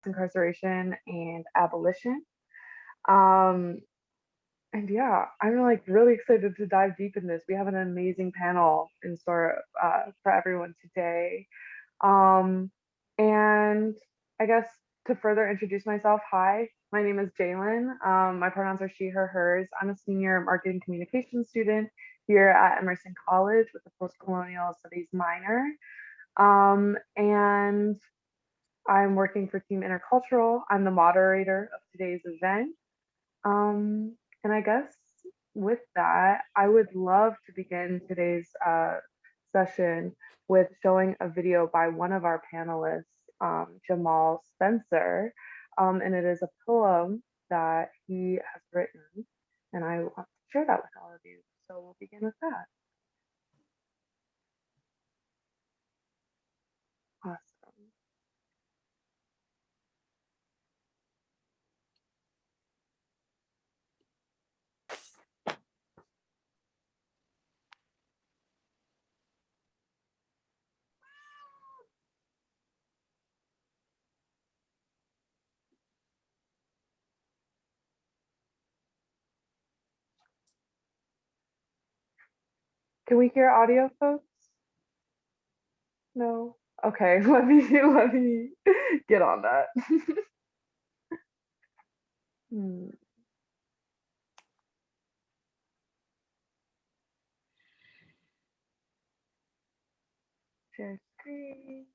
Incarceration and Abolition. Um, and yeah, I'm like really excited to dive deep in this. We have an amazing panel in store for everyone today. Um, and I guess to further introduce myself, hi, my name is Jalen. My pronouns are she, her, hers. I'm a senior marketing communications student here at Emerson College with a post-colonial studies minor. And I'm working for Team Intercultural. I'm the moderator of today's event. And I guess with that, I would love to begin today's session with showing a video by one of our panelists, Jamal Spencer. And it is a poem that he has written, and I want to share that with all of you. So we'll begin with that. Awesome. Can we hear audio, folks? No? Okay, let me get on that. Hmm. Share screen,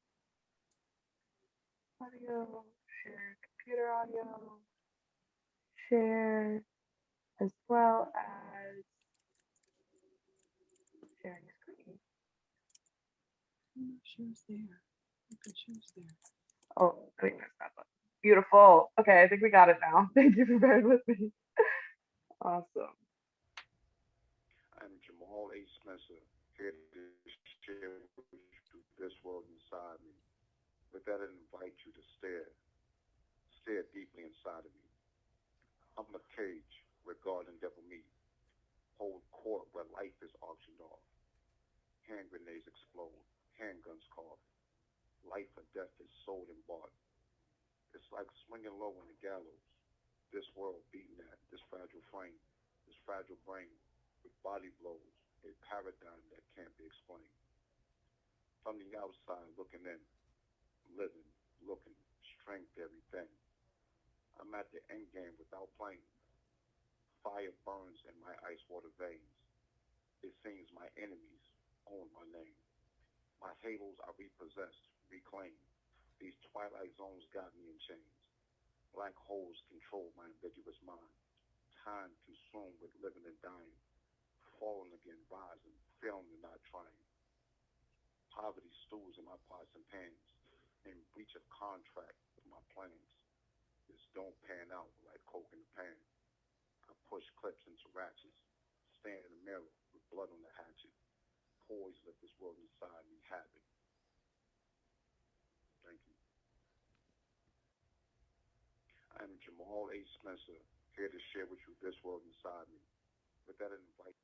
audio, share computer audio, share as well as sharing screen. Choose there. You can choose there. Oh, I think there's that button. Beautiful. Okay, I think we got it now. Thank you for bearing with me. Awesome. I'm Jamal H. Spencer, here to share with you this world inside me. With that, I invite you to stare deeply inside of me. I'm a cage where God and devil meet, hold court where life is auctioned off. Hand grenades explode, handguns cough. Life or death is sold and bought. It's like swinging low on the gallows. This world beaten at, this fragile frame, this fragile brain, with body blows, a paradigm that can't be explained. From the outside looking in, living, looking, strength everything. I'm at the end game without playing. Fire burns in my ice water veins. It seems my enemies own my name. My halos are repossessed, reclaimed. These twilight zones got me in chains. Black holes control my ambiguous mind. Time consumed with living and dying. Falling again, rising, failing and not trying. Poverty stews in my pots and pans. In breach of contract with my plans. This don't pan out like coke in the pan. I push clips into ratchets. Stand in the mirror with blood on the hatchet. Poised let this world inside me have it. Thank you. I'm Jamal H. Spencer, here to share with you this world inside me. With that, I invite.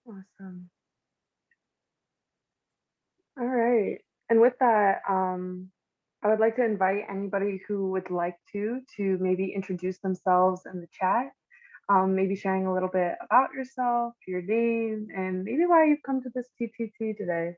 Awesome. All right. And with that, I would like to invite anybody who would like to maybe introduce themselves in the chat, maybe sharing a little bit about yourself, your name, and maybe why you've come to this TTT today.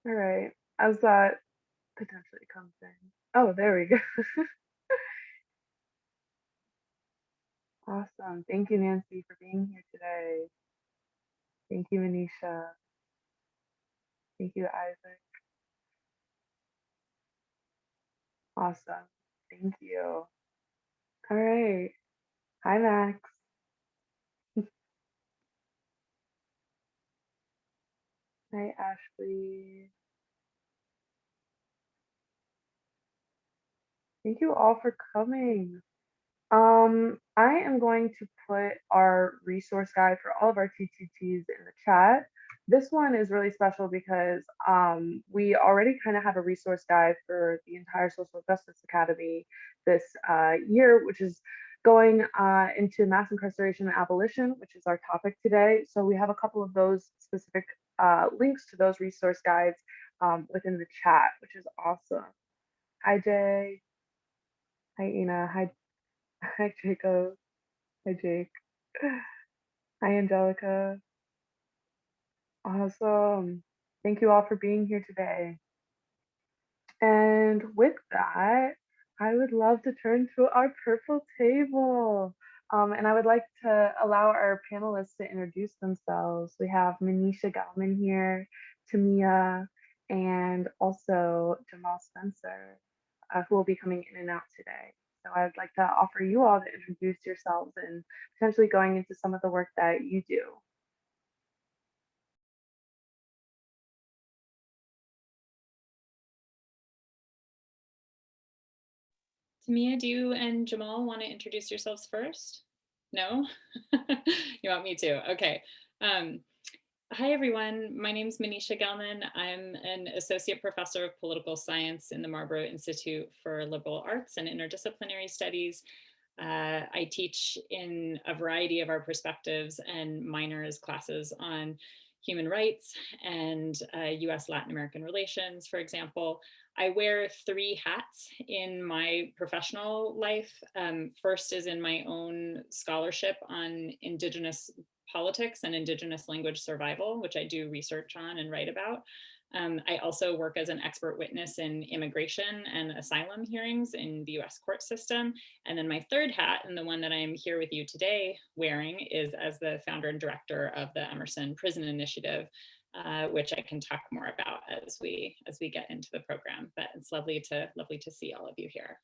All right. As that potentially comes in. Oh, there we go. Awesome. Thank you, Nancy, for being here today. Thank you, Manisha. Thank you, Isaac. Awesome. Thank you. All right. Hi, Max. Hi, Ashley. Thank you all for coming. I am going to put our resource guide for all of our TTTs in the chat. This one is really special because we already kind of have a resource guide for the entire Social Justice Academy this year, which is going into mass incarceration and abolition, which is our topic today. So we have a couple of those specific links to those resource guides within the chat, which is awesome. Hi, Jay. Hi, Ina. Hi, Jacob. Hi, Jake. Hi, Angelica. Awesome. Thank you all for being here today. And with that, I would love to turn to our purple table. And I would like to allow our panelists to introduce themselves. We have Manisha Galman here, Tamia, and also Jamal Spencer, who will be coming in and out today. So I would like to offer you all to introduce yourselves and potentially going into some of the work that you do. Tamia, do you and Jamal want to introduce yourselves first? No? You want me to? Okay. Hi, everyone. My name is Manisha Gelman. I'm an associate professor of political science in the Marlborough Institute for Liberal Arts and Interdisciplinary Studies. I teach in a variety of our perspectives and minors classes on human rights and US Latin American relations, for example. I wear 3 hats in my professional life. First is in my own scholarship on Indigenous politics and Indigenous language survival, which I do research on and write about. I also work as an expert witness in immigration and asylum hearings in the US court system. And then my third hat, and the one that I'm here with you today wearing, is as the founder and director of the Emerson Prison Initiative, which I can talk more about as we get into the program. But it's lovely to see all of you here.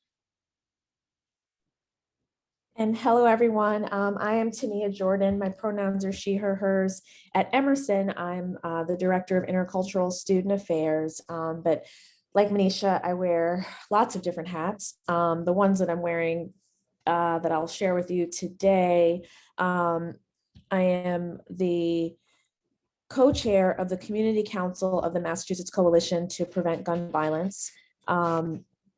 And hello, everyone. I am Tania Jordan. My pronouns are she, her, hers. At Emerson, I'm the Director of Intercultural Student Affairs. But like Manisha, I wear lots of different hats. The ones that I'm wearing that I'll share with you today, I am the co-chair of the Community Council of the Massachusetts Coalition to Prevent Gun Violence.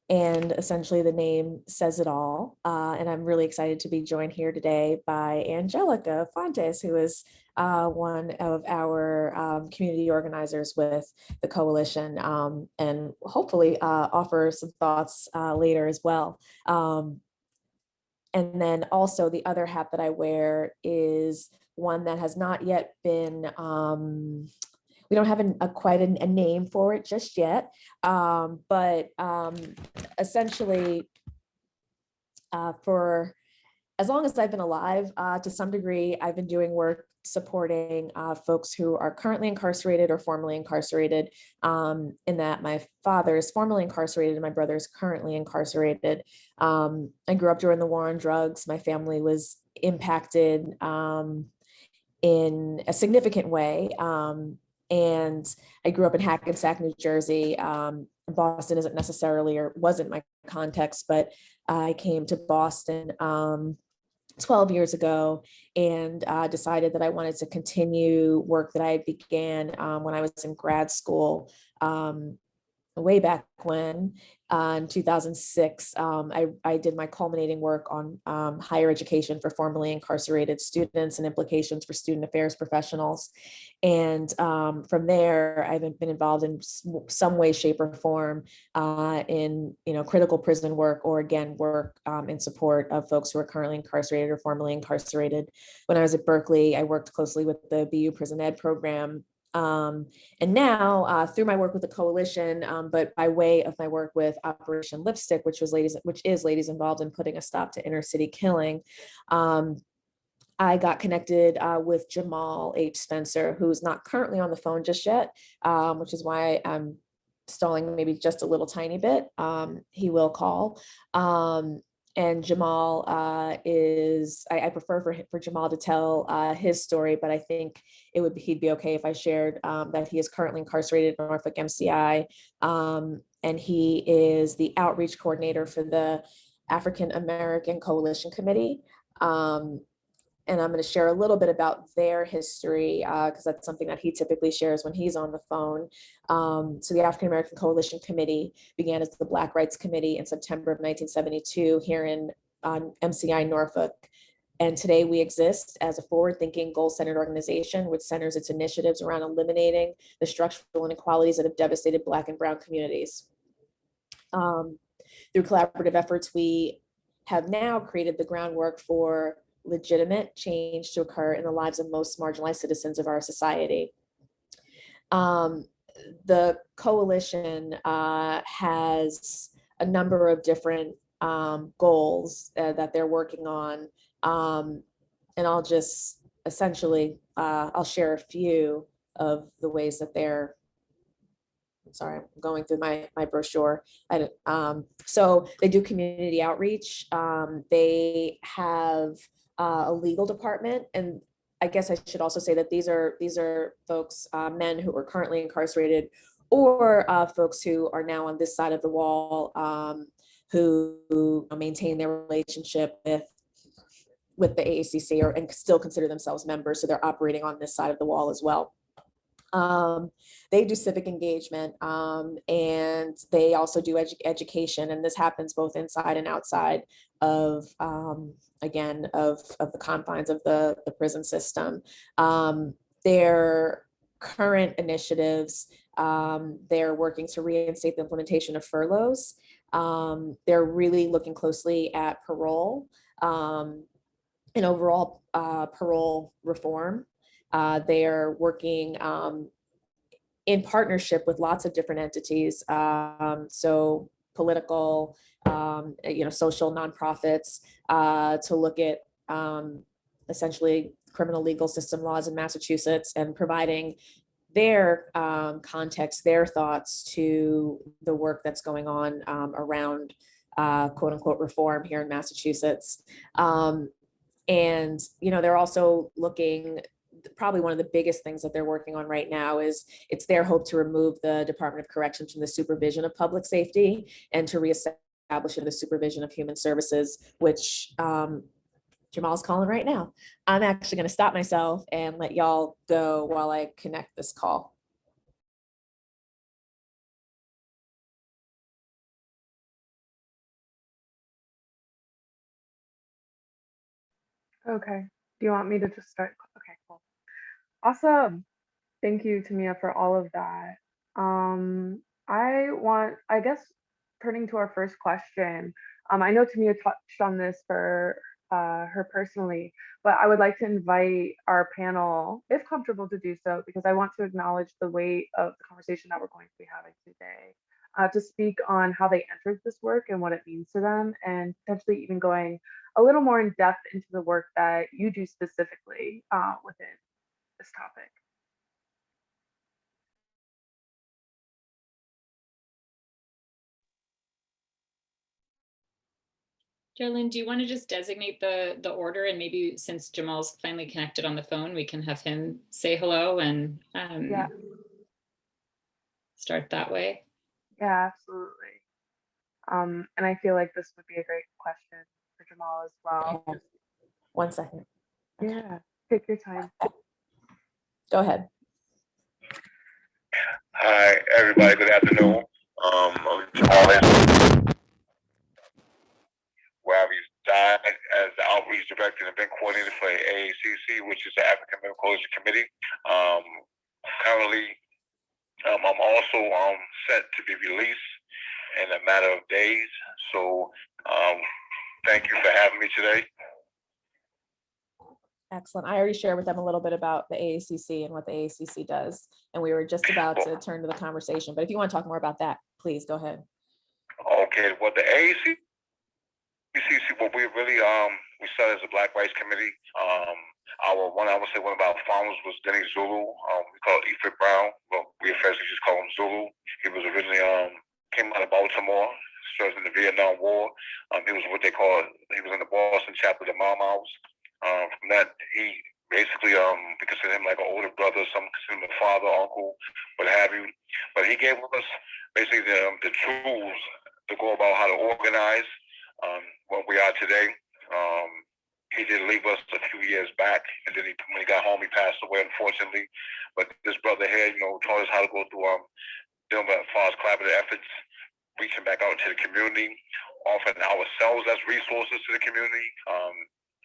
And essentially the name says it all. And I'm really excited to be joined here today by Angelica Fontes, who is one of our community organizers with the coalition, and hopefully offer some thoughts later as well. And then also the other hat that I wear is one that has not yet been, we don't have quite a name for it just yet, but essentially for as long as I've been alive, to some degree, I've been doing work supporting folks who are currently incarcerated or formerly incarcerated, in that my father is formerly incarcerated and my brother is currently incarcerated. I grew up during the war on drugs. My family was impacted in a significant way. And I grew up in Hackensack, New Jersey. Boston isn't necessarily, or wasn't my context, but I came to Boston 12 years ago and decided that I wanted to continue work that I began when I was in grad school. Way back when, in 2006, I did my culminating work on higher education for formerly incarcerated students and implications for student affairs professionals. And from there, I've been involved in some way, shape, or form in critical prison work, or again, work in support of folks who are currently incarcerated or formerly incarcerated. When I was at Berkeley, I worked closely with the BU Prison Ed program. And now through my work with the coalition, but by way of my work with Operation Lipstick, which is ladies involved in putting a stop to inner city killing, I got connected with Jamal H. Spencer, who's not currently on the phone just yet, which is why I'm stalling maybe just a little tiny bit. He will call. And Jamal I prefer for Jamal to tell his story, but I think he'd be okay if I shared that he is currently incarcerated in Norfolk MCI. And he is the outreach coordinator for the African American Coalition Committee. And I'm going to share a little bit about their history because that's something that he typically shares when he's on the phone. So the African American Coalition Committee began as the Black Rights Committee in September of 1972 here in MCI Norfolk. And today we exist as a forward-thinking, goal-centered organization which centers its initiatives around eliminating the structural inequalities that have devastated Black and Brown communities. Through collaborative efforts, we have now created the groundwork for legitimate change to occur in the lives of most marginalized citizens of our society. The coalition has a number of different goals that they're working on. And I'll just essentially, I'll share a few of the ways that they're, I'm sorry, I'm going through my brochure. So they do community outreach. They have a legal department, and I guess I should also say that these are folks, men who are currently incarcerated, or folks who are now on this side of the wall, who maintain their relationship with the AACC and still consider themselves members, so they're operating on this side of the wall as well. They do civic engagement, and they also do education, and this happens both inside and outside of, again, of the confines of the prison system. Their current initiatives, they're working to reinstate the implementation of furloughs. They're really looking closely at parole and overall parole reform. They are working in partnership with lots of different entities, so political, social nonprofits, to look at essentially criminal legal system laws in Massachusetts and providing their context, their thoughts to the work that's going on around quote unquote reform here in Massachusetts. And they're also looking, probably one of the biggest things that they're working on right now is it's their hope to remove the Department of Corrections from the supervision of public safety and to reestablish the supervision of human services, which Jamal's calling right now. I'm actually going to stop myself and let y'all go while I connect this call. Okay. Do you want me to just start? Okay, cool. Awesome. Thank you, Tamia, for all of that. I guess, turning to our first question, I know Tamia touched on this for her personally, but I would like to invite our panel, if comfortable to do so, because I want to acknowledge the weight of the conversation that we're going to be having today, to speak on how they entered this work and what it means to them, and potentially even going a little more in depth into the work that you do specifically within this topic. Geraldine, do you want to just designate the order, and maybe since Jamal's finally connected on the phone, we can have him say hello and Yeah. start that way? Yeah, absolutely. And I feel like this would be a great question for Jamal as well. Yeah. 1 second. Okay. Yeah, take your time. Go ahead. Hi, everybody. Good afternoon. I'm Jamal, where I reside as the outreach director and event coordinator for AACC, which is the African American Coalition Committee. Currently, I'm also set to be released in a matter of days. So, thank you for having me today. Excellent. I already shared with them a little bit about the AACC and what the AACC does, and we were just about to turn to the conversation. But if you want to talk more about that, please go ahead. Okay. Well, the AACC, what we really we started as a Black Rights Committee. I would say one of our founders was Denny Zulu. We call it Ifrit Brown. Well, we affectionately just call him Zulu. He was originally came out of Baltimore. served in the Vietnam War. He was what they call, he was in the Boston chapter of the Mom House. From that, he basically, we consider him like an older brother, some consider him a father, uncle, what have you. But he gave us basically the tools to go about how to organize what we are today. He did leave us a few years back, and then when he got home, he passed away, unfortunately. But this brother here, taught us how to go through dealing with as far as collaborative efforts, reaching back out to the community, offering ourselves as resources to the community,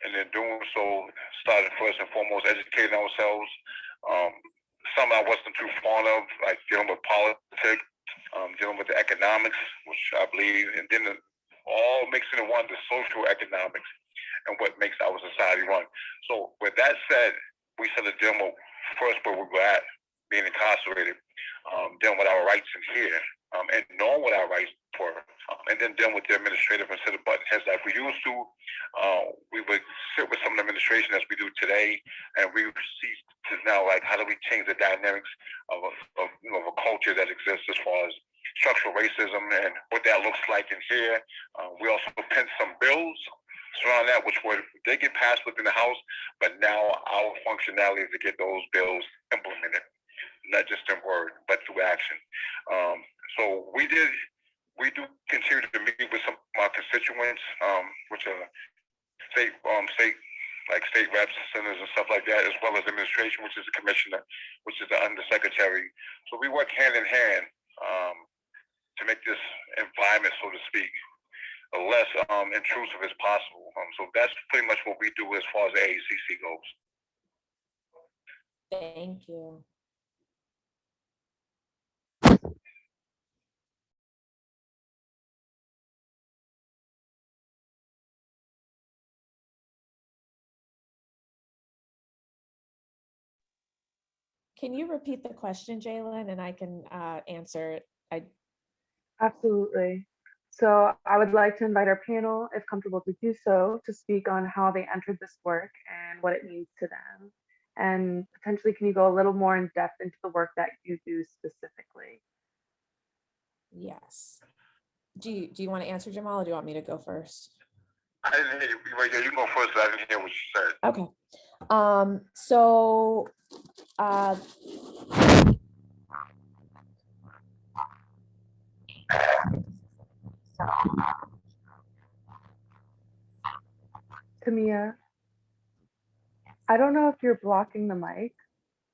and then doing so, started first and foremost educating ourselves. Some I wasn't too fond of, like dealing with politics, dealing with the economics, which I believe, and then all mixing in one, the social economics and what makes our society run. So with that said, we started dealing with first where we were at, being incarcerated, dealing with our rights in here, and knowing what our rights were, and then dealing with the administrative instead of button heads like we used to. We would sit with some of the administration as we do today, and we see to now, like, how do we change the dynamics of a culture that exists as far as structural racism and what that looks like in here. We also penned some bills surrounding that, which they get passed within the House, but now our functionality is to get those bills implemented, not just in word, but through action. So we do continue to meet with some of our constituents, which are state reps, senators, and stuff like that, as well as administration, which is the commissioner, which is the undersecretary. So we work hand in hand to make this environment, so to speak, less intrusive as possible. So that's pretty much what we do as far as the AACC goes. Thank you. Can you repeat the question, Jalen, and I can answer it? Absolutely. So I would like to invite our panel, if comfortable to do so, to speak on how they entered this work and what it means to them. And potentially, can you go a little more in depth into the work that you do specifically? Yes. Do you want to answer, Jamal, or do you want me to go first? I didn't hear you. Yeah, you go first, but I didn't hear what you said. Okay. So Tamia, I don't know if you're blocking the mic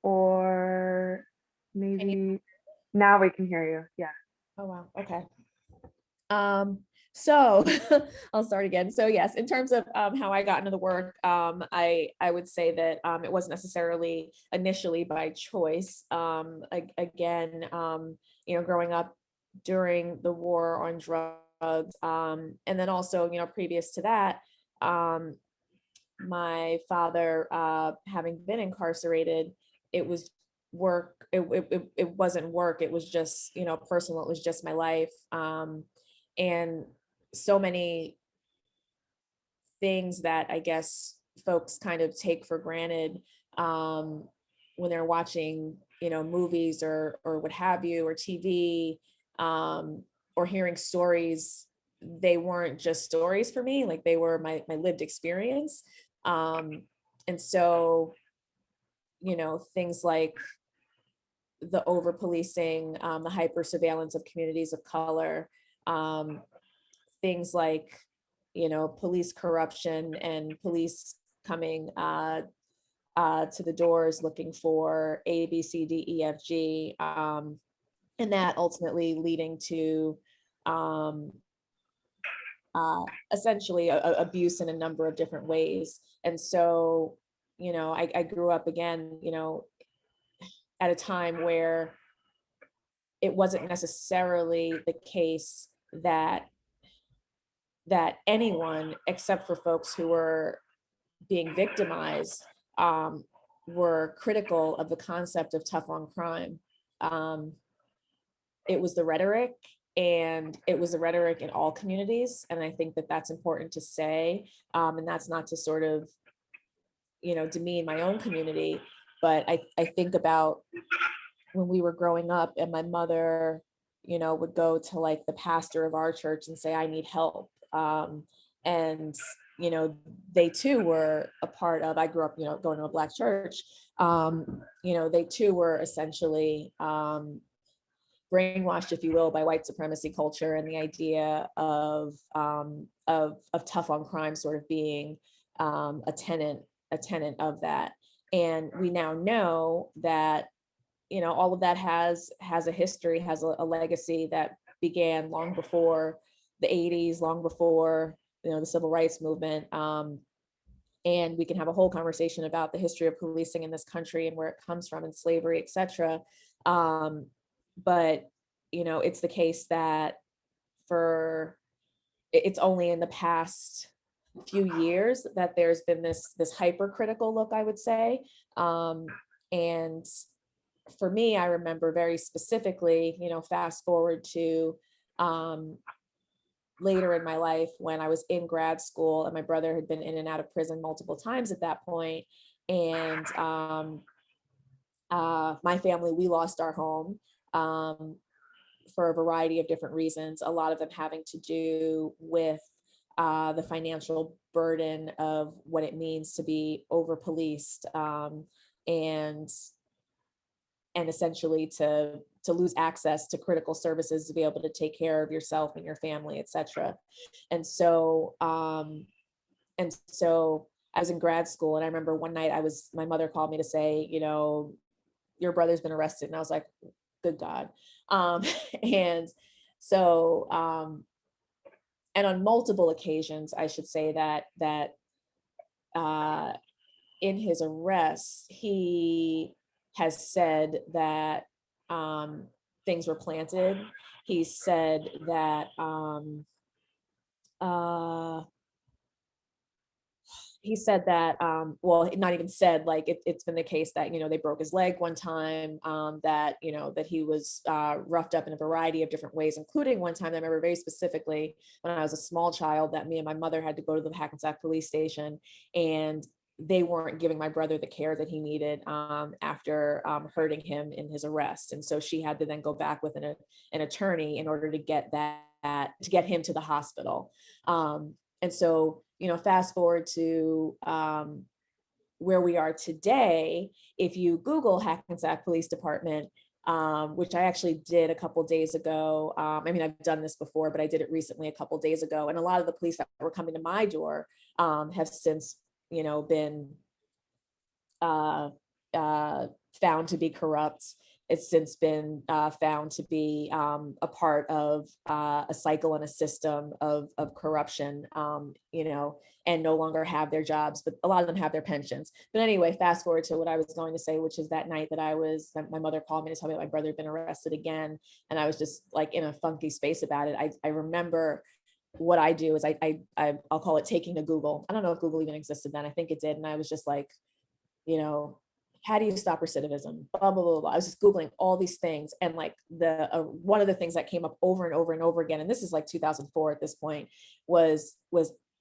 or maybe now we can hear you. Yeah. oh wow, okay. So I'll start again. So yes, in terms of how I got into the work, I would say that it wasn't necessarily initially by choice. Again, growing up during the war on drugs, and then also, previous to that, my father, having been incarcerated, it was work. It wasn't work. It was just, personal. It was just my life. And so many things that I guess folks kind of take for granted when they're watching, movies or what have you, or TV, or hearing stories. They weren't just stories for me, like they were my lived experience. And so, things like the over policing, the hyper surveillance of communities of color, things like, police corruption and police coming to the doors looking for A, B, C, D, E, F, G, and that ultimately leading to essentially abuse in a number of different ways. And so, I grew up again, at a time where it wasn't necessarily the case that anyone, except for folks who were being victimized, were critical of the concept of tough on crime. It was the rhetoric, and it was the rhetoric in all communities. And I think that that's important to say. And that's not to sort of, demean my own community, but I think about when we were growing up and my mother would go to like the pastor of our church and say, I need help. And, they too were a part of, I grew up, going to a Black church. They too were essentially brainwashed, if you will, by white supremacy culture and the idea of tough on crime sort of being a tenet of that. And we now know that, all of that has a history, has a legacy that began long before the 80s, long before, the civil rights movement. And we can have a whole conversation about the history of policing in this country and where it comes from, and slavery, et cetera. But, it's the case that it's only in the past few years that there's been this hypercritical look, I would say. And for me, I remember very specifically, fast forward to later in my life when I was in grad school, and my brother had been in and out of prison multiple times at that point. And my family, we lost our home for a variety of different reasons, a lot of them having to do with the financial burden of what it means to be over policed, and essentially to lose access to critical services, to be able to take care of yourself and your family, et cetera. And so I was in grad school, and I remember one night my mother called me to say, your brother's been arrested. And I was like, good God. And so, and on multiple occasions, I should say that in his arrest, he has said that things were planted. He said that well, not even said, like it's been the case that, they broke his leg one time, that, that he was roughed up in a variety of different ways, including one time I remember very specifically when I was a small child, that me and my mother had to go to the Hackensack police station, and they weren't giving my brother the care that he needed after hurting him in his arrest. And so she had to then go back with an attorney in order to get him to the hospital. And so, fast forward to where we are today. If you Google Hackensack Police Department, which I actually did a couple days ago. I've done this before, but I did it recently a couple days ago. And a lot of the police that were coming to my door have since, been found to be corrupt. It's since been found to be a part of a cycle and a system of corruption, and no longer have their jobs, but a lot of them have their pensions. But anyway, fast forward to what I was going to say, which is that night that my mother called me to tell me that my brother had been arrested again. And I was just like in a funky space about it. I remember what I do is I'll call it taking to Google. I don't know if Google even existed then. I think it did. And I was just like, how do you stop recidivism? Blah, blah, blah, blah. I was just Googling all these things. And like one of the things that came up over and over and over again, and this is like 2004 at this point, was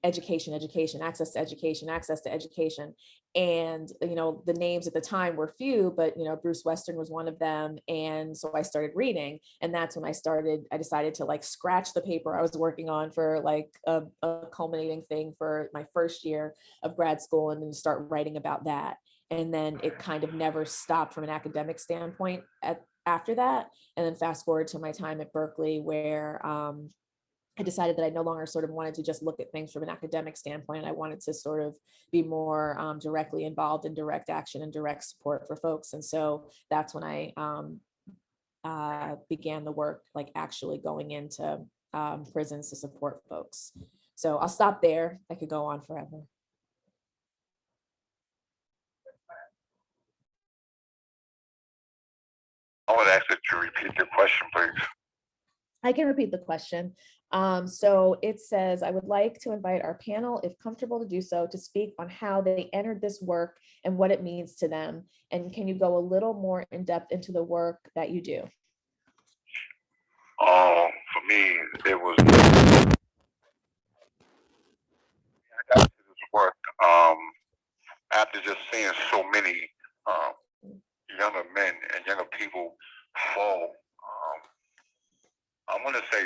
education, access to education. And, the names at the time were few, but, Bruce Western was one of them. And so I started reading, and that's when I decided to like scratch the paper I was working on for like a culminating thing for my first year of grad school, and then start writing about that. And then it kind of never stopped from an academic standpoint after that. And then fast forward to my time at Berkeley, where I decided that I no longer sort of wanted to just look at things from an academic standpoint. I wanted to sort of be more directly involved in direct action and direct support for folks. And so that's when I began the work, like actually going into prisons to support folks. So I'll stop there. I could go on forever. I would ask that you repeat your question, please. I can repeat the question. So it says, I would like to invite our panel, if comfortable to do so, to speak on how they entered this work and what it means to them. And can you go a little more in depth into the work that you do? For me, it was, I got to this work after just seeing so many younger men and younger people fall I want to say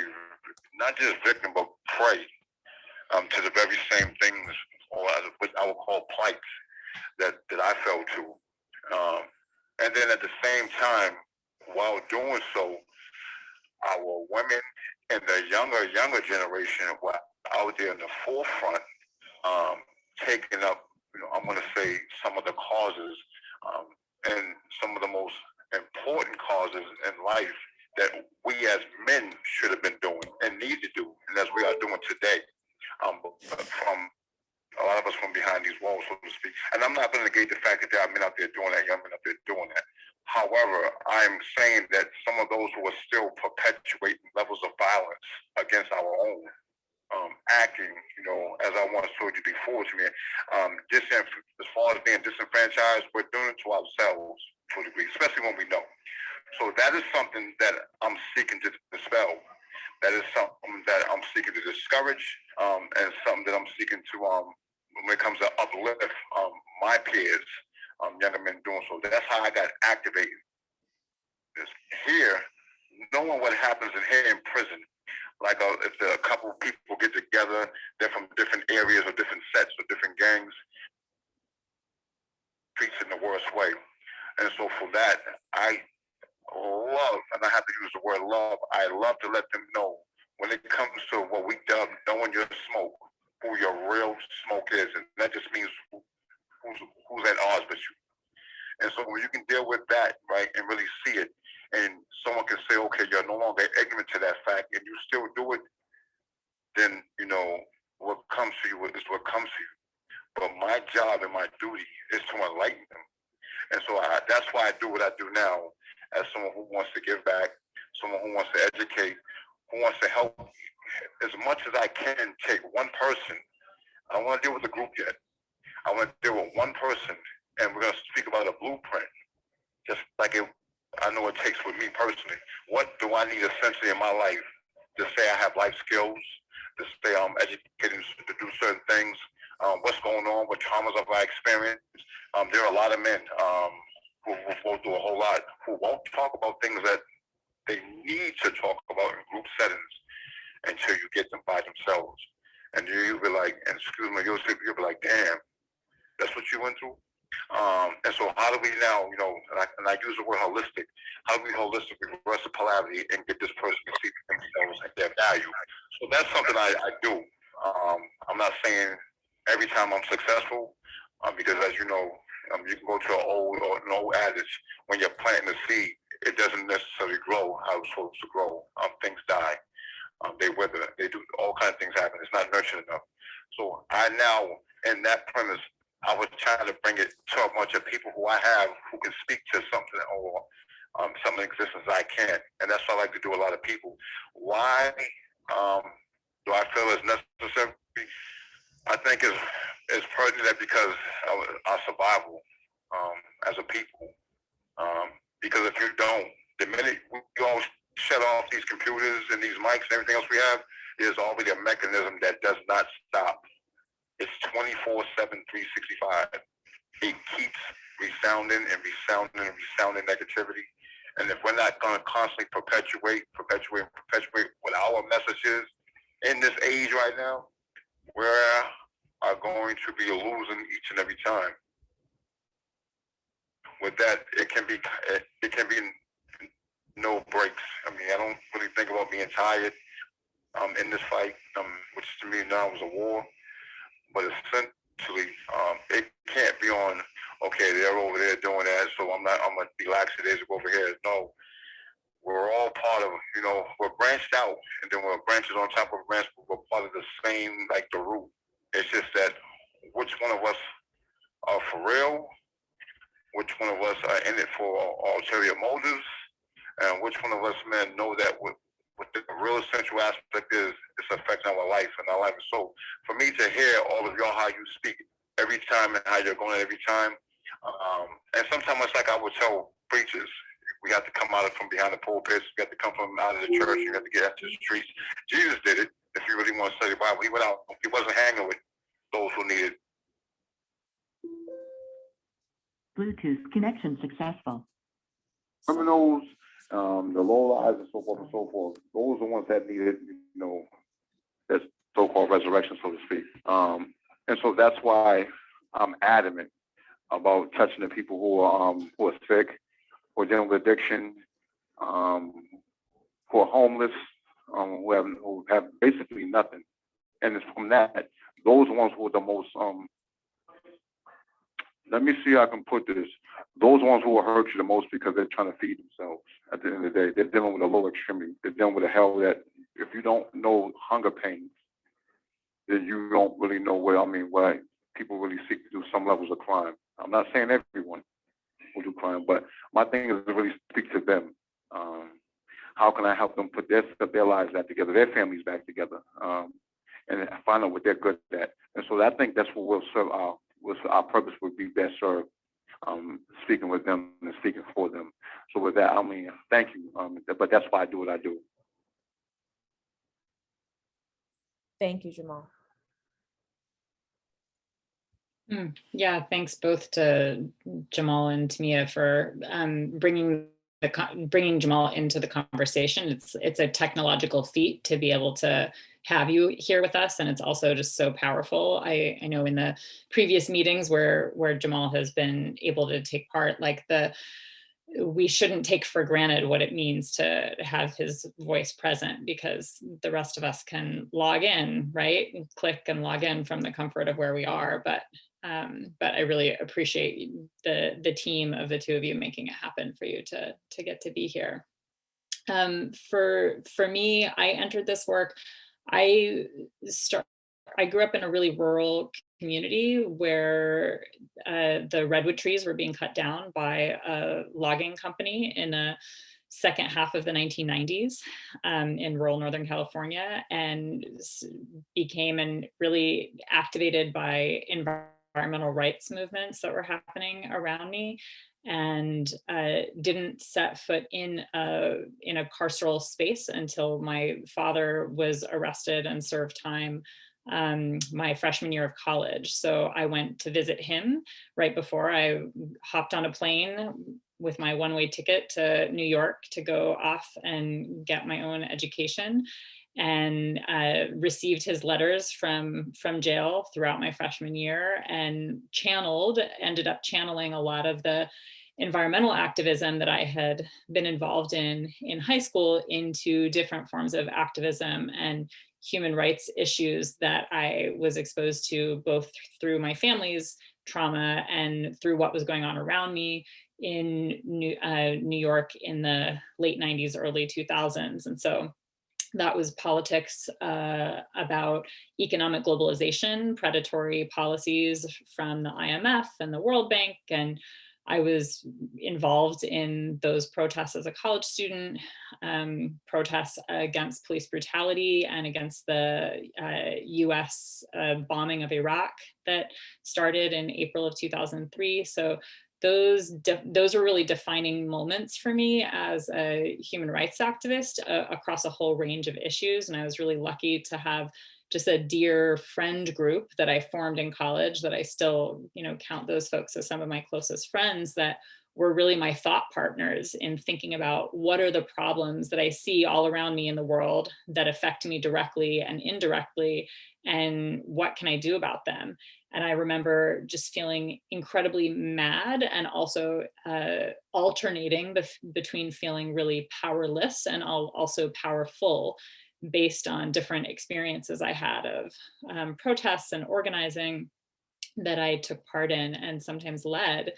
not just victim, but prey to the very same things, or what I would call plights that I fell to. And then at the same time, while doing so, our women and the younger generation were out there in the forefront, taking up, I'm going to say some of the causes and some of the most important causes in life that we as men should have been doing and need to do, and as we are doing today. From a lot of us from behind these walls, so to speak. And I'm not going to negate the fact that there are men out there doing that, young men out there doing that. However, I'm saying that some of those who are still perpetuating levels of violence against our own, acting, as I once told you before to me, as far as being disenfranchised, we're doing it to ourselves to a degree, especially when we know. So that is something that I'm seeking to dispel. That is something that I'm seeking to discourage, and something that I'm seeking to, when it comes to uplift my peers, younger men doing so. That's how I got activated. Here, knowing what happens in here in prison, like if a couple of people get together, they're from different areas or different sets or different gangs, treats in the worst way. And so for that, I love, and I have to use the word love, I love to let them know when it comes to what we dub knowing your smoke, who your real smoke is. And that just means who's at odds with you. And so when you can deal with that, right, and really see it, and someone can say, okay, you're no longer ignorant to that fact, and you still do it, then, what comes to you is what comes to you. But my job and my duty is to enlighten them. And so that's why I do what I do now, as someone who wants to give back, someone who wants to educate, who wants to help as much as I can. Take one person. I don't want to deal with the group yet. I want to deal with one person, and we're going to speak about a blueprint, just like I know it takes with me personally. What do I need essentially in my life to say I have life skills, to say I'm educated to do certain things? What's going on? What traumas have I experienced? There are a lot of men who go through a whole lot who won't talk about things that they need to talk about in group settings until you get them by themselves. And you'll be like, and excuse me, you'll be like, damn, that's what you went through? And so how do we now, and I use the word holistic, how do we holistically reverse the polarity and get this person to see themselves at their value? So that's something I do. I'm not saying every time I'm successful, because as you know, you can go to an old adage, when you're planting a seed, it doesn't necessarily grow how it's supposed to grow. Things die. They wither. They do all kinds of things happen. It's not nurtured enough. So I now, in that premise, I was trying to bring it to a bunch of people who I have who can speak to something or something in existence I can't. And that's what I like to do with a lot of people. Why do I feel it's necessary? I think it's pertinent because of our survival as a people. Because if you don't, the minute we all shut off these computers and these mics and everything else we have, there's already a mechanism that does not stop. It's 24/7, 365. It keeps resounding and resounding and resounding negativity. And if we're not going to constantly perpetuate what our message is in this age right now, we are going to be losing each and every time. With that, it can be no breaks. I mean, I don't really think about being tired in this fight, which to me now is a war. But essentially, it can't be on, okay, they're over there doing that, so I'm going to be lackadaisical over here. No, we're all part of, we're branched out, and then we're branches on top of a branch, but we're part of the same, like the root. It's just that which one of us are for real, which one of us are in it for ulterior motives, and which one of us, men, know that what the real essential aspect is, it's affecting our life and our life. So for me to hear all of y'all how you speak every time and how you're going every time, and sometimes it's like I would tell preachers, we have to come out from behind the pulpits, we have to come from out of the church, you have to get out to the streets. Jesus did it. If you really want to study the Bible, he went out. He wasn't hanging with those who needed. Bluetooth connection successful. Criminals the low lives and so forth and so forth. Those are the ones that needed, that so-called resurrection, so to speak. And so that's why I'm adamant about touching the people who are sick, who are dealing with addiction, who are homeless, who have basically nothing. And it's from that, those ones who are the most, let me see how I can put this. Those ones who will hurt you the most because they're trying to feed themselves. At the end of the day, they're dealing with a low extremity. They're dealing with a hell that if you don't know hunger pains, then you don't really know why people really seek to do some levels of crime. I'm not saying everyone will do crime, but my thing is to really speak to them. How can I help them put their lives back together, their families back together, and find out what they're good at? And so I think that's what will serve our purpose would be best served, speaking with them and speaking for them. So with that, thank you. But that's why I do what I do. Thank you, Jamal. Yeah, thanks both to Jamal and Tamia for bringing Jamal into the conversation. It's a technological feat to be able to have you here with us, and it's also just so powerful. I know in the previous meetings where Jamal has been able to take part, we shouldn't take for granted what it means to have his voice present, because the rest of us can log in, right? Click and log in from the comfort of where we are. But I really appreciate the team of the two of you making it happen for you to get to be here. For me, I entered this work. I grew up in a really rural community where the redwood trees were being cut down by a logging company in the second half of the 1990s in rural Northern California, and became really activated by environmental rights movements that were happening around me, and didn't set foot in a carceral space until my father was arrested and served time my freshman year of college. So I went to visit him right before I hopped on a plane with my one-way ticket to New York to go off and get my own education, and received his letters from jail throughout my freshman year, and ended up channeling a lot of the environmental activism that I had been involved in high school into different forms of activism and human rights issues that I was exposed to, both through my family's trauma and through what was going on around me in New York in the late 90s, early 2000s. And so that was politics about economic globalization, predatory policies from the IMF and the World Bank. And I was involved in those protests as a college student, protests against police brutality and against the US bombing of Iraq that started in April of 2003. So those are really defining moments for me as a human rights activist across a whole range of issues. And I was really lucky to have just a dear friend group that I formed in college that I still, count those folks as some of my closest friends, that were really my thought partners in thinking about what are the problems that I see all around me in the world that affect me directly and indirectly, and what can I do about them? And I remember just feeling incredibly mad, and also alternating between feeling really powerless and also powerful, based on different experiences I had of protests and organizing that I took part in and sometimes led.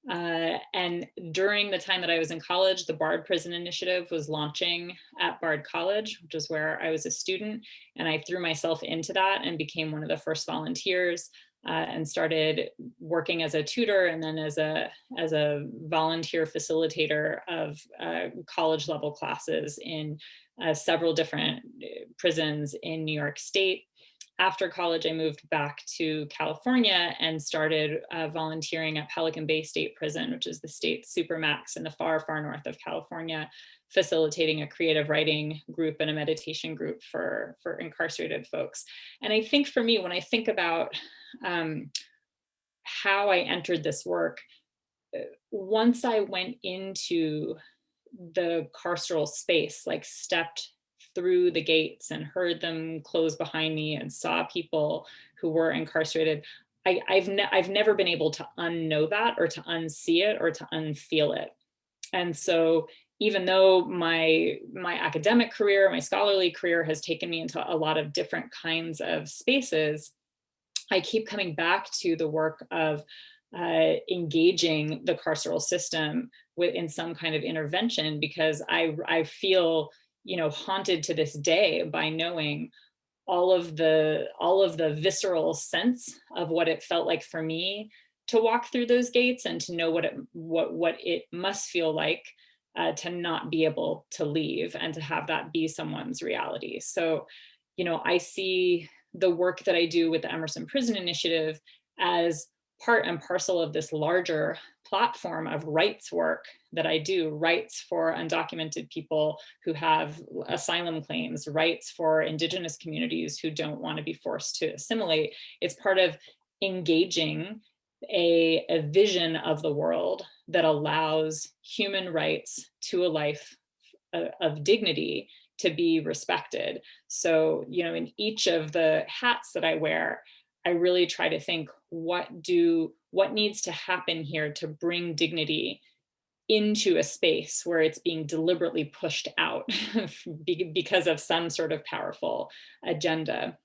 And during the time that I was in college, the Bard Prison Initiative was launching at Bard College, which is where I was a student. And I threw myself into that and became one of the first volunteers, and started working as a tutor and then as a volunteer facilitator of college level classes in several different prisons in New York State. After college, I moved back to California and started volunteering at Pelican Bay State Prison, which is the state supermax in the far, far north of California, facilitating a creative writing group and a meditation group for incarcerated folks. And I think for me, when I think about how I entered this work, once I went into the carceral space, like stepped through the gates and heard them close behind me and saw people who were incarcerated, I've never been able to unknow that or to unsee it or to unfeel it. And so even though my academic career, my scholarly career has taken me into a lot of different kinds of spaces, I keep coming back to the work of engaging the carceral system in some kind of intervention, because I feel, you know, haunted to this day by knowing all of the visceral sense of what it felt like for me to walk through those gates, and to know what it must feel like to not be able to leave and to have that be someone's reality. So, you know, I see the work that I do with the Emerson Prison Initiative as part and parcel of this larger platform of rights work that I do, rights for undocumented people who have asylum claims, rights for Indigenous communities who don't want to be forced to assimilate. It's part of engaging a vision of the world that allows human rights to a life of dignity to be respected. So, you know, in each of the hats that I wear, I really try to think, what needs to happen here to bring dignity into a space where it's being deliberately pushed out because of some sort of powerful agenda.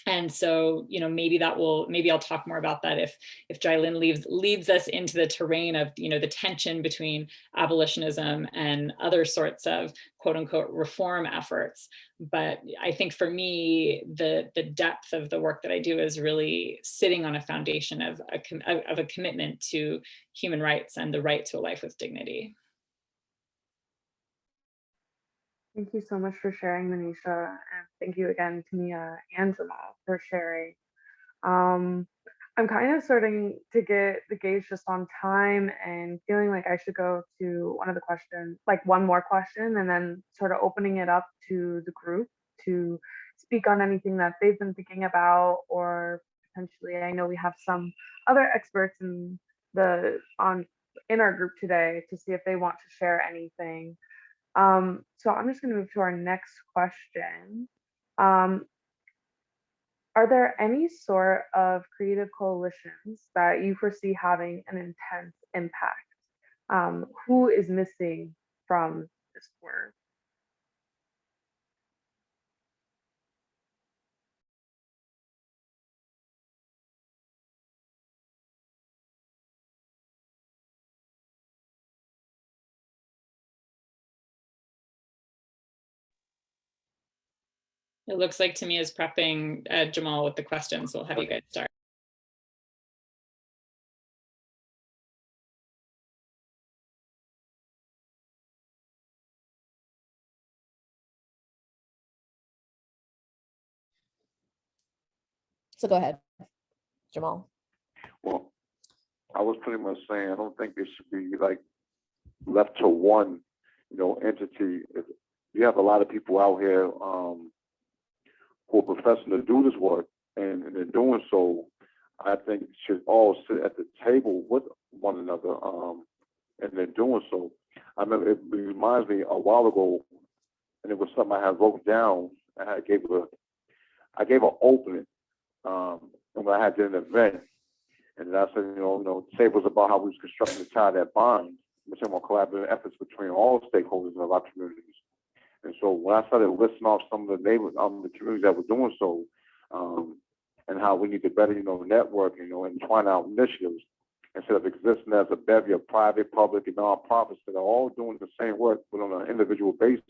And so, you know, maybe I'll talk more about that if Jailin leads us into the terrain of, you know, the tension between abolitionism and other sorts of quote unquote reform efforts. But I think for me, the depth of the work that I do is really sitting on a foundation of a commitment to human rights and the right to a life with dignity. Thank you so much for sharing, Manisha, and thank you again, Tamia and Jamal, for sharing. Um, I'm kind of starting to get the gauge just on time and feeling like I should go to one of the questions, like one more question, and then sort of opening it up to the group to speak on anything that they've been thinking about, or potentially, I know we have some other experts in our group today to see if they want to share anything. So I'm just going to move to our next question. Um, are there any sort of creative coalitions that you foresee having an intense impact? Who is missing from this work? It looks like Tamia is prepping Jamal with the questions. So we'll have you guys start. So go ahead, Jamal. Well, I was pretty much saying I don't think it should be like left to one, you know, entity. You have a lot of people out here who are professing to do this work, and in doing so, I think should all sit at the table with one another, and in doing so. I remember it reminds me a while ago, and it was something I had wrote down. I gave an opening, and when I had did an event, and I said, say it was about how we was constructing the tie that binds, we're talking about collaborative efforts between all stakeholders in our communities. And so when I started listing off some of the neighbors, the communities that were doing so, and how we need to better, network, and twine out initiatives instead of existing as a bevy of private, public, and nonprofits that are all doing the same work, but on an individual basis.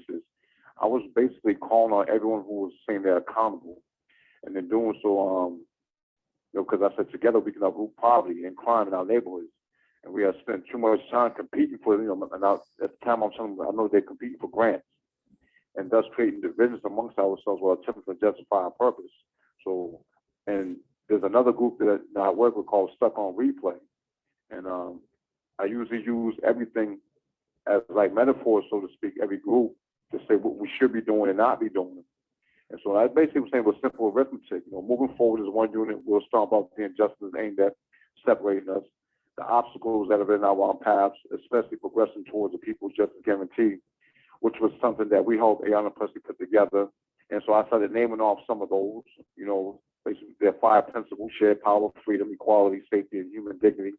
I was basically calling on everyone who was saying they're accountable, and in doing so, because I said together we can uproot poverty and crime in our neighborhoods. And we have spent too much time competing for, and at the time I'm telling them, I know they're competing for grants, and thus creating divisions amongst ourselves while attempting to justify our purpose. So, and there's another group that I work with called Stuck on Replay. And I usually use everything as like metaphors, so to speak, every group to say what we should be doing and not be doing. And so I basically was saying it was simple arithmetic. Moving forward as one unit, we'll start about the injustices aimed at separating us. the obstacles that are in our paths, especially progressing towards the People's Justice Guarantee, which was something that we helped Ayanna Presley put together. And so I started naming off some of those, you know, basically their 5 principles: shared power, freedom, equality, safety, and human dignity.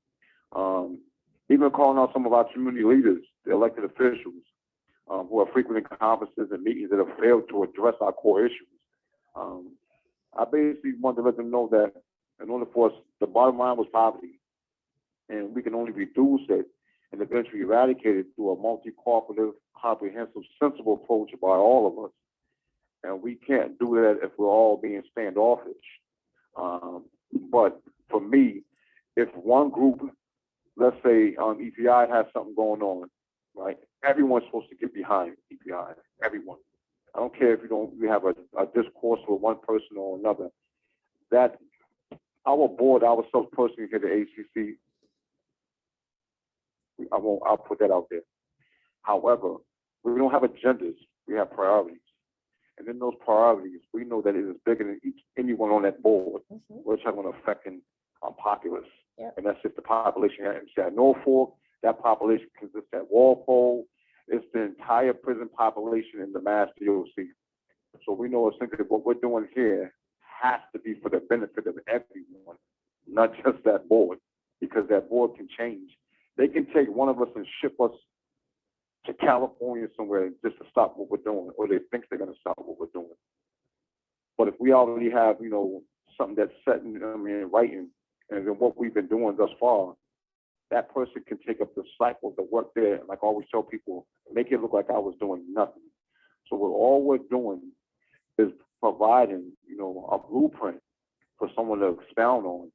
Even calling out some of our community leaders, the elected officials, who are frequent in conferences and meetings that have failed to address our core issues. I basically wanted to let them know that in order for us, the bottom line was poverty, and we can only reduce it and eventually eradicate it through a multi-cooperative, comprehensive, sensible approach by all of us. And we can't do that if we're all being standoffish. But for me, if one group, let's say EPI has something going on, right? Everyone's supposed to get behind EPI. Everyone. I don't care if we have a discourse with one person or another. That our board, ourselves personally here at the ACC, I'll put that out there. However, we don't have agendas. We have priorities. And in those priorities, we know that it is bigger than anyone on that board. We're talking about affecting populace. Yep. And that's just the population at Norfolk. That population consists at Walpole. It's the entire prison population in the Mass DOC. So we know essentially what we're doing here has to be for the benefit of everyone, not just that board, because that board can change. They can take one of us and ship us to California somewhere just to stop what we're doing, or they think they're going to stop what we're doing. But if we already have, you know, something that's set in writing, and then what we've been doing thus far, that person can take up the cycle, the work there. Like I always tell people, make it look like I was doing nothing. So all we're doing is providing, you know, a blueprint for someone to expound on.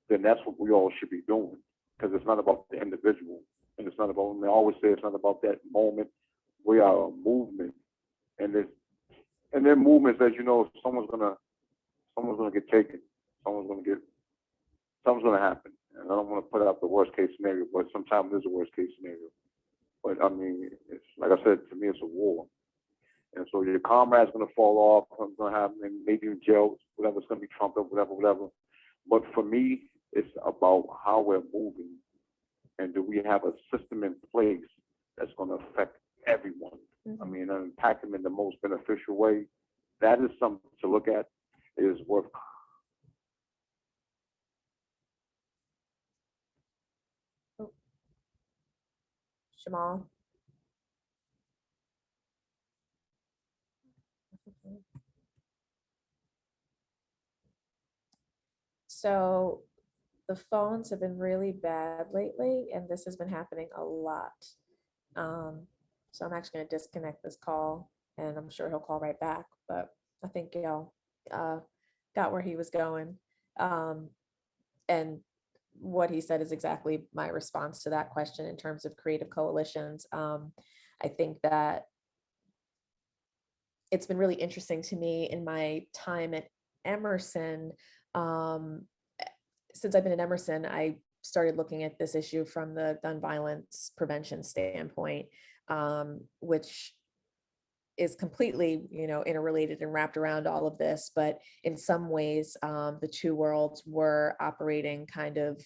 Then that's what we all should be doing, because it's not about the individual, and it's not about. I always say it's not about that moment. We are a movement, and then movements, as you know, someone's gonna get taken, something's gonna happen. And I don't want to put out the worst case scenario, but sometimes there's a worst case scenario. But I mean, it's like I said, to me, it's a war. And so your comrade's going to fall off, something's going to happen, and maybe in jail, whatever, it's going to be trumped up, whatever. But for me, it's about how we're moving. And do we have a system in place that's going to affect everyone? I mean, and impact them in the most beneficial way. That is something to look at. It is worth. Jamal. So the phones have been really bad lately, and this has been happening a lot. So I'm actually going to disconnect this call, and I'm sure he'll call right back. But I think y'all got where he was going. And what he said is exactly my response to that question in terms of creative coalitions. I think that it's been really interesting to me in my time at Emerson. Since I've been at Emerson, I started looking at this issue from the gun violence prevention standpoint, which is completely, you know, interrelated and wrapped around all of this. But in some ways, the two worlds were operating kind of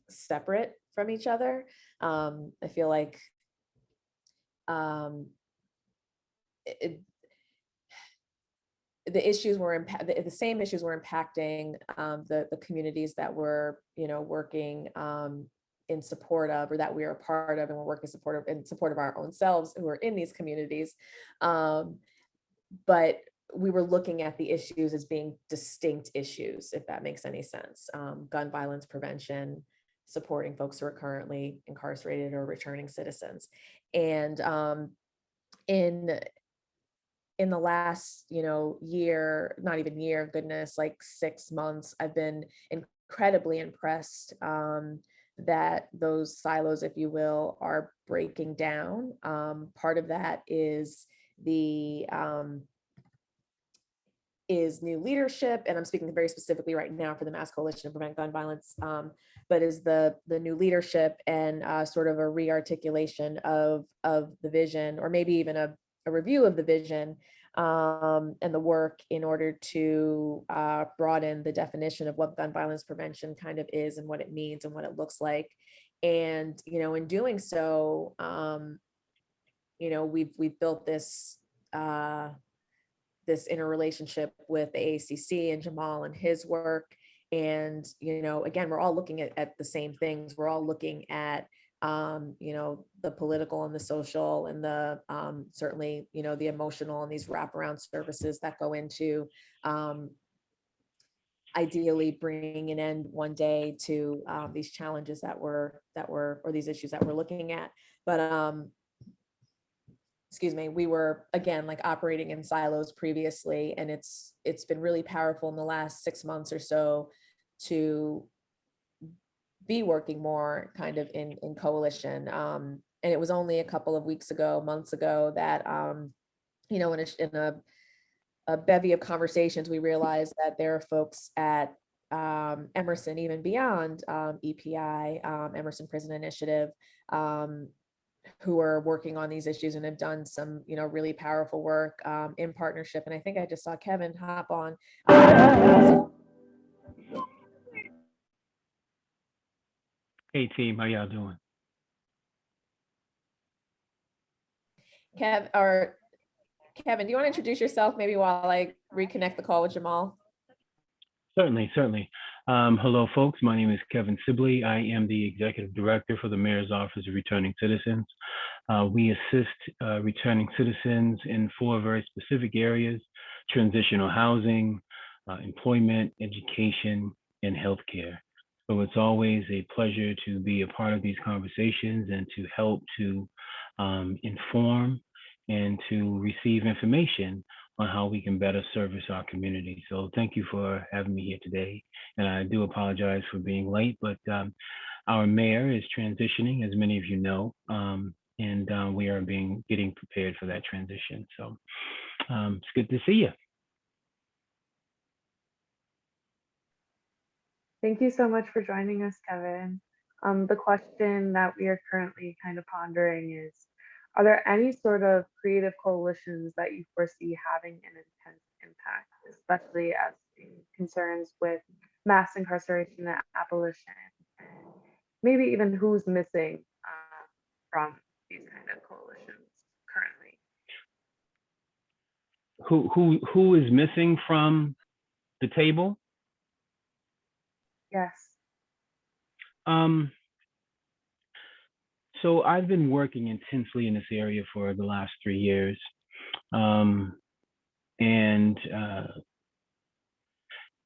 separate from each other. I feel like the issues were the same issues were impacting the communities that were, you know, working in support of, or that we are a part of, and we're working in support of our own selves who are in these communities. But we were looking at the issues as being distinct issues, if that makes any sense. Gun violence prevention, supporting folks who are currently incarcerated or returning citizens. And in the last, you know, year, not even year, goodness, like 6 months, I've been incredibly impressed that those silos, if you will, are breaking down. Part of that is new leadership, and I'm speaking very specifically right now for the Mass Coalition to Prevent Gun Violence, but is the new leadership and sort of a re-articulation of the vision, or maybe even a review of the vision and the work in order to broaden the definition of what gun violence prevention kind of is and what it means and what it looks like. And, in doing so, we've built this, this interrelationship with the ACC and Jamal and his work. And, again, we're all looking at the same things. We're all looking at, the political and the social and the certainly, the emotional and these wraparound services that go into ideally bringing an end one day to these challenges or these issues that we're looking at. But excuse me, we were, again, like operating in silos previously, and it's been really powerful in the last 6 months or so to be working more kind of in coalition. And it was only a couple of months ago that, in a bevy of conversations, we realized that there are folks at Emerson, even beyond EPI, Emerson Prison Initiative, who are working on these issues and have done some, really powerful work in partnership. And I think I just saw Kevin hop on. Hey team, how y'all doing? Kevin, do you want to introduce yourself maybe while I reconnect the call with Jamal? Certainly. Hello, folks. My name is Kevin Sibley. I am the Executive Director for the Mayor's Office of Returning Citizens. We assist returning citizens in 4 very specific areas: transitional housing, employment, education, and healthcare. So it's always a pleasure to be a part of these conversations and to help to inform and to receive information on how we can better service our community. So thank you for having me here today. And I do apologize for being late, but our mayor is transitioning, as many of you know, and we are getting prepared for that transition. So it's good to see you. Thank you so much for joining us, Kevin. The question that we are currently kind of pondering is, are there any sort of creative coalitions that you foresee having an intense impact, especially as concerns with mass incarceration and abolition, and maybe even who's missing from these kind of coalitions currently? Who is missing from the table? Yes. So I've been working intensely in this area for the last 3 years. And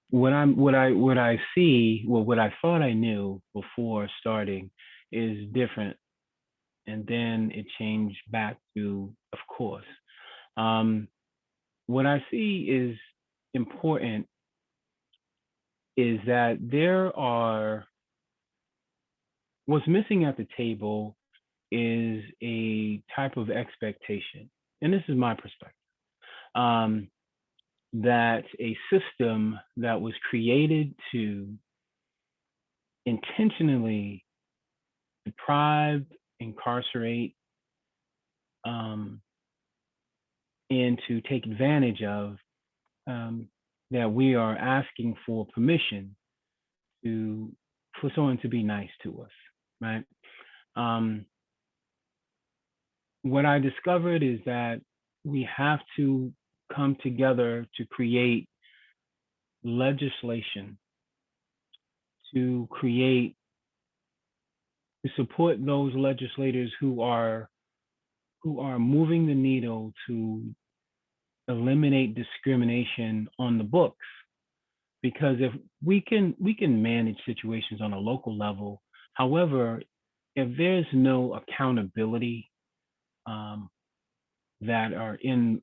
what I see, well, what I thought I knew before starting is different. And then it changed back to, of course. What I see is important is that what's missing at the table is a type of expectation, and this is my perspective, that a system that was created to intentionally deprive, incarcerate, and to take advantage of, that we are asking for permission for someone to be nice to us, right? What I discovered is that we have to come together to create legislation, to support those legislators who are moving the needle to eliminate discrimination on the books. Because if we can manage situations on a local level, however, if there's no accountability that are in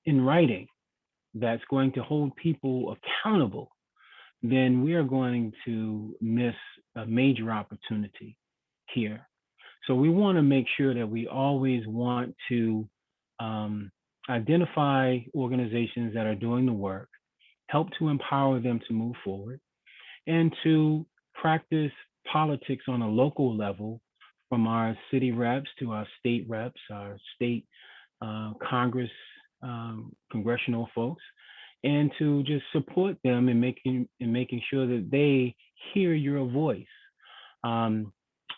writing that's going to hold people accountable, then we are going to miss a major opportunity here. So we want to make sure that we always want to identify organizations that are doing the work, help to empower them to move forward, and to practice politics on a local level, from our city reps to our state reps, our state Congress, congressional folks, and to just support them in making sure that they hear your voice.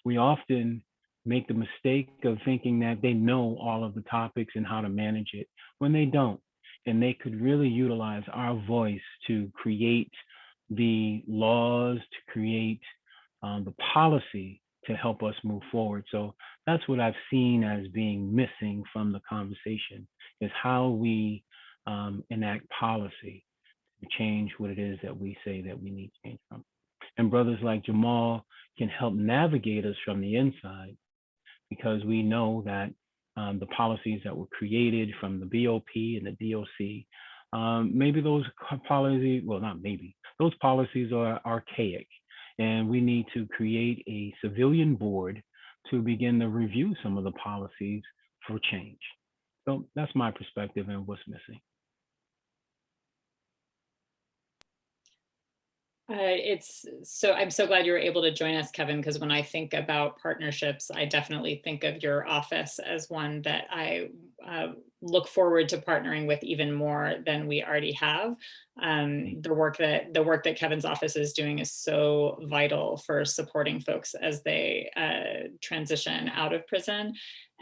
we often make the mistake of thinking that they know all of the topics and how to manage it when they don't. And they could really utilize our voice to create the laws, to create the policy to help us move forward. So that's what I've seen as being missing from the conversation, is how we enact policy to change what it is that we say that we need change from. And brothers like Jamal can help navigate us from the inside, because we know that the policies that were created from the BOP and the DOC, maybe those policies, well, not maybe, those policies are archaic. And we need to create a civilian board to begin to review some of the policies for change. So that's my perspective and what's missing. I'm so glad you were able to join us, Kevin, because when I think about partnerships, I definitely think of your office as one that I look forward to partnering with even more than we already have. The work that Kevin's office is doing is so vital for supporting folks as they transition out of prison.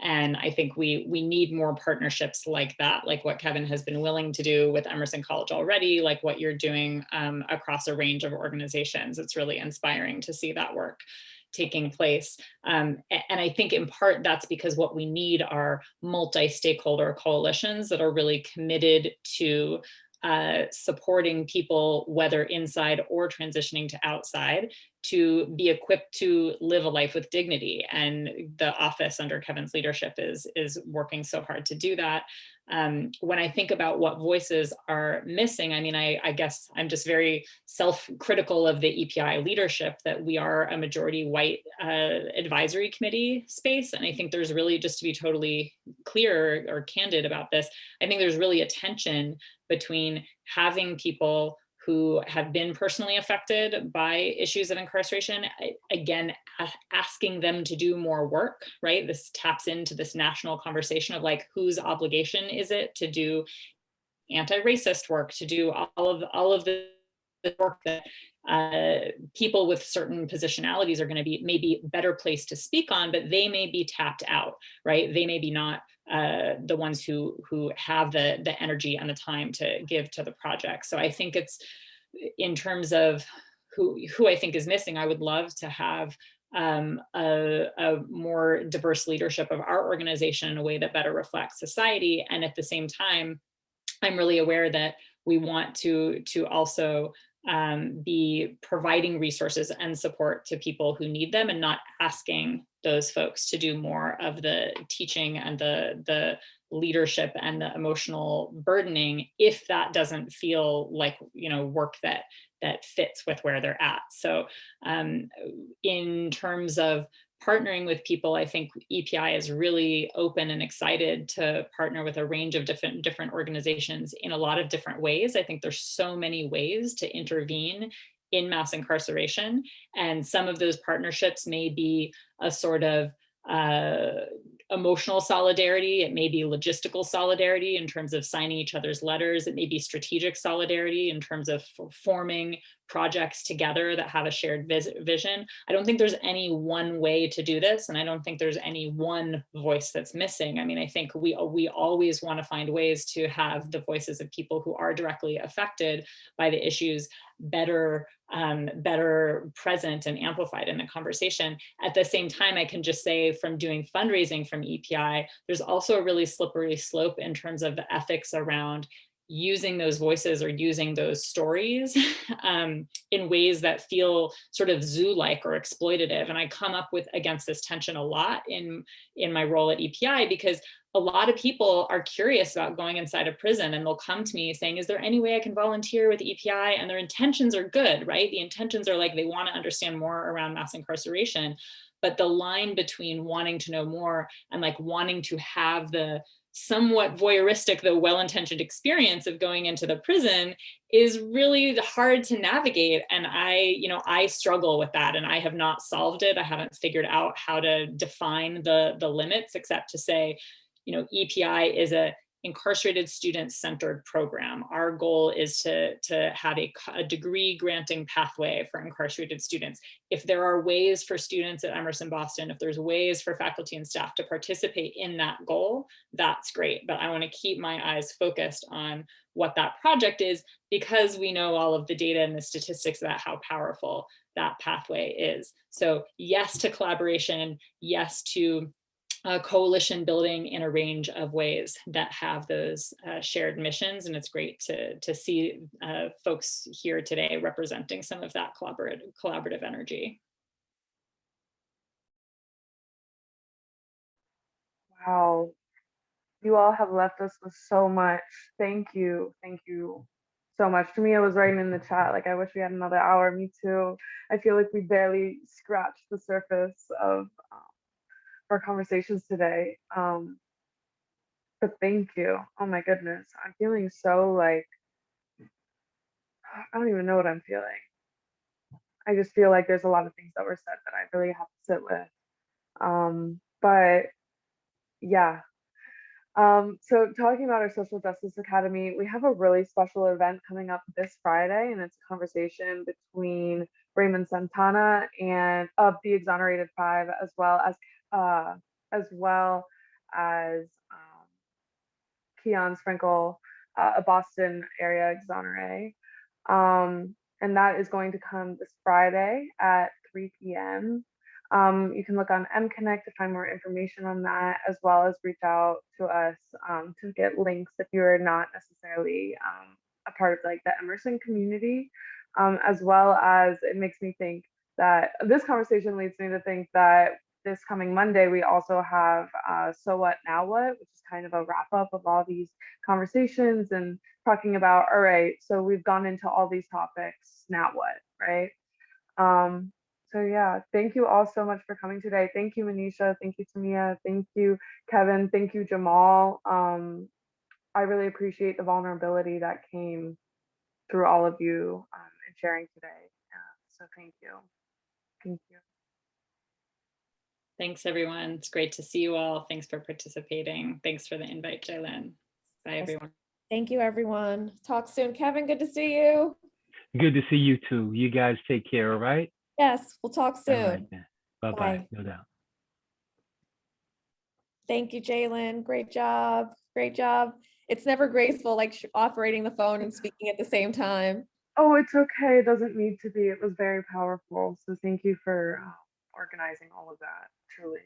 And I think we need more partnerships like that, like what Kevin has been willing to do with Emerson College already, like what you're doing across a range of organizations. It's really inspiring to see that work taking place. And I think in part that's because what we need are multi-stakeholder coalitions that are really committed to supporting people, whether inside or transitioning to outside, to be equipped to live a life with dignity. And the office under Kevin's leadership is working so hard to do that. When I think about what voices are missing, I mean, I guess I'm just very self-critical of the EPI leadership, that we are a majority white advisory committee space. And I think there's really, just to be totally clear or candid about this, I think there's really a tension between having people who have been personally affected by issues of incarceration, again, asking them to do more work, right? This taps into this national conversation of like, whose obligation is it to do anti-racist work, to do all of the work that people with certain positionalities are going to be maybe better placed to speak on, but they may be tapped out, right? They may be not the ones who have the energy and the time to give to the project. So I think it's, in terms of who I think is missing, I would love to have a more diverse leadership of our organization in a way that better reflects society. And at the same time, I'm really aware that we want to also be providing resources and support to people who need them, and not asking those folks to do more of the teaching and the leadership and the emotional burdening if that doesn't feel like, you know, work that fits with where they're at. So in terms of partnering with people, I think EPI is really open and excited to partner with a range of different organizations in a lot of different ways. I think there's so many ways to intervene in mass incarceration, and some of those partnerships may be a sort of emotional solidarity. It may be logistical solidarity in terms of signing each other's letters. It may be strategic solidarity in terms of forming projects together that have a shared vision. I don't think there's any one way to do this, and I don't think there's any one voice that's missing. I mean, I think we always want to find ways to have the voices of people who are directly affected by the issues better present and amplified in the conversation. At the same time, I can just say, from doing fundraising from EPI, there's also a really slippery slope in terms of the ethics around using those voices or using those stories in ways that feel sort of zoo-like or exploitative. And I come up against this tension a lot in my role at EPI, because a lot of people are curious about going inside a prison, and they'll come to me saying, is there any way I can volunteer with EPI? And their intentions are good, right? The intentions are like, they want to understand more around mass incarceration, but the line between wanting to know more and like wanting to have the somewhat voyeuristic, though well-intentioned experience of going into the prison is really hard to navigate. And I struggle with that, and I have not solved it. I haven't figured out how to define the limits, except to say, you know, EPI is a incarcerated student-centered program. Our goal is to have a degree granting pathway for incarcerated students. If there are ways for students at Emerson Boston, if there's ways for faculty and staff to participate in that goal, that's great. But I want to keep my eyes focused on what that project is, because we know all of the data and the statistics about how powerful that pathway is. So yes to collaboration, yes to coalition building in a range of ways that have those shared missions. And it's great to see folks here today representing some of that collaborative energy. Wow. You all have left us with so much. Thank you. Thank you so much. Tamia was writing in the chat, like, I wish we had another hour. Me too. I feel like we barely scratched the surface of our conversations today. But thank you. Oh my goodness. I'm feeling so like, I don't even know what I'm feeling. I just feel like there's a lot of things that were said that I really have to sit with. But yeah. So talking about our Social Justice Academy, we have a really special event coming up this Friday, and it's a conversation between Raymond Santana and of the Exonerated Five, as well as Keon Sprinkle, a Boston area exoneree. And that is going to come this Friday at 3 p.m. You can look on MConnect to find more information on that, as well as reach out to us to get links if you're not necessarily a part of like the Emerson community, as well as it makes me think that this conversation leads me to think that this coming Monday, we also have So What Now What, which is kind of a wrap up of all these conversations and talking about, all right, so we've gone into all these topics, now what, right? So yeah, thank you all so much for coming today. Thank you, Manisha. Thank you, Tamia. Thank you, Kevin. Thank you, Jamal. I really appreciate the vulnerability that came through all of you and sharing today. So thank you. Thank you. Thanks, everyone. It's great to see you all. Thanks for participating. Thanks for the invite, Jaylin. Bye, everyone. Thank you, everyone. Talk soon. Kevin, good to see you. Good to see you too. You guys take care, all right? Yes, we'll talk All soon. right, then. Bye-bye. Bye. No doubt. Thank you, Jaylin. Great job. Great job. It's never graceful, like operating the phone and speaking at the same time. Oh, it's okay. It doesn't need to be. It was very powerful. So thank you for organizing all of that, truly.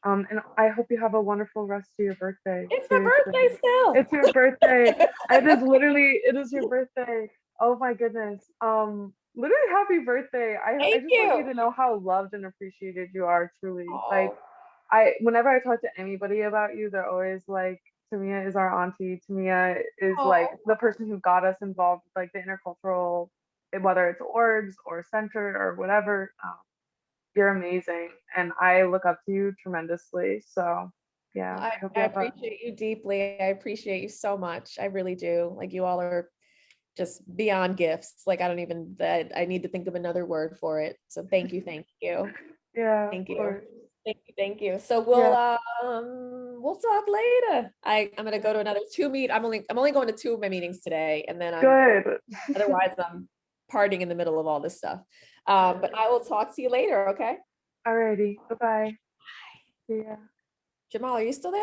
And I hope you have a wonderful rest of your birthday. It's my Seriously. birthday still. It's your birthday. It is your birthday. Oh my goodness. Literally happy birthday. I Thank just want you you. to know how loved and appreciated you are, truly. Oh. Like, whenever I talk to anybody about you, they're always like, Tamia is our auntie. Tamia is like the person who got us involved with like the intercultural, whether it's orgs or center or whatever. You're amazing, and I look up to you tremendously. So yeah, I hope you I have a appreciate you deeply. I appreciate you so much. I really do. Like, you all are just beyond gifts. Like, I need to think of another word for it. So thank you. Thank you. yeah. Thank of you. course. Thank you. So Yeah. we'll talk later. I'm gonna go to another I'm only going to 2 of my meetings today, and then Good. otherwise I'm partying in the middle of all this stuff. But I will talk to you later, okay? Alrighty. Bye-bye. See ya. Jamal, are you still there?